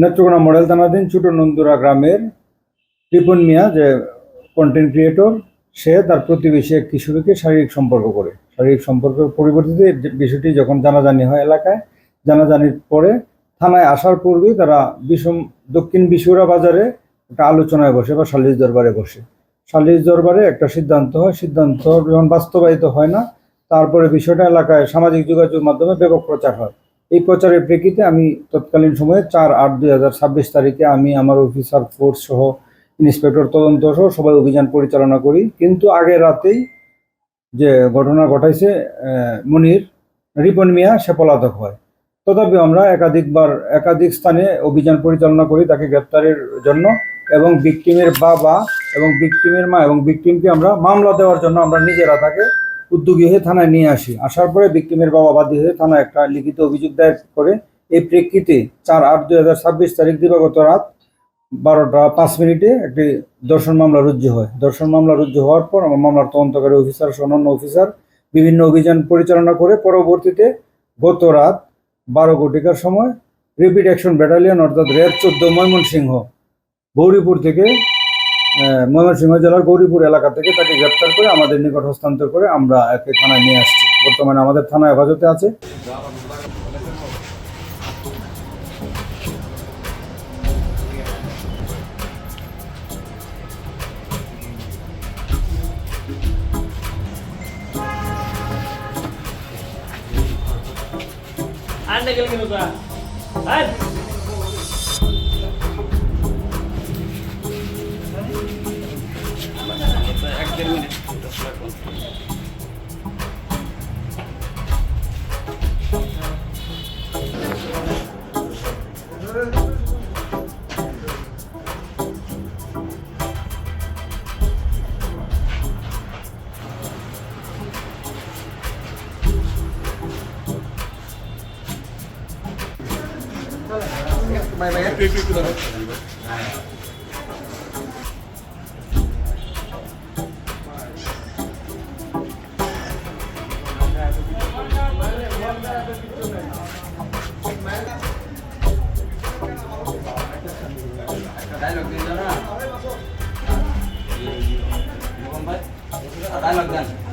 Netrokona model থানাধীন ছোট নন্দুরা গ্রামের রিপন মিয়া যে কন্টেন্ট ক্রিয়েটর, সে তার প্রতিবেশী এক কিশোরীকে শারীরিক সম্পর্ক করে। শারীরিক সম্পর্কের পরিবর্তিতে বিষয়টি যখন জানাজানি হয় এলাকায়, জানাজানির পরে থানায় আসার পূর্বেই তারা দক্ষিণ বিশুরা বাজারে একটা আলোচনায় বসে বা সালিশ দরবারে বসে। সালিশ দরবারে একটা সিদ্ধান্ত হয়। সিদ্ধান্ত যখন বাস্তবায়িত হয় না, তারপরে বিষয়টা এলাকায় সামাজিক যোগাযোগ মাধ্যমে ব্যাপক প্রচার হয়। এই প্রচারের প্রেক্ষিতে আমি তৎকালীন সময়ে 4/8/2026 তারিখে আমি আমার অফিসার ফোর্স সহ ইন্সপেক্টর তদন্ত সহ সবাই অভিযান পরিচালনা করি। কিন্তু আগের রাতেই যে ঘটনা ঘটাইছে মনির রিপন মিয়া, সে পলাতক হয়। তথাপি আমরা একাধিক স্থানে অভিযান পরিচালনা করি তাকে গ্রেপ্তারের জন্য, এবং ভিকটিমের বাবা এবং ভিকটিমের মা এবং ভিকটিমকে আমরা মামলা দেওয়ার জন্য আমরা নিজেরা তাকে উদ্যোগী হয়ে থানায় নিয়ে আসি। আসার পরে ভিকটিমের বাবা বাদী হয়ে থানায় একটা লিখিত অভিযোগ দায়ের করে। এই প্রেক্ষিতে 4/8/2026 তারিখ দিবাগত রাত 12টা 5 মিনিটে একটি ধর্ষণ মামলা রুজু হয়। ধর্ষণ মামলা রুজু হওয়ার পর আমার মামলার তদন্তকারী অফিসার অন্যান্য অফিসার বিভিন্ন অভিযান পরিচালনা করে পরবর্তীতে গত রাত 12 ঘটিকার সময় রিপিট অ্যাকশন ব্যাটালিয়ন অর্থাৎ রেড 14 ময়মনসিংহ গৌরীপুর থেকে ময়মনসিংহ জেলার গৌরীপুর এলাকা থেকে তাকে গ্রেপ্তার করে আমাদের নিকট হস্তান্তর করে আমরা একে থানায় নিয়ে আসছি। বর্তমানে আমাদের থানায় হেফাজতে আছে। Anda gel gel udah. Hai. Dialog din na. Dialog din.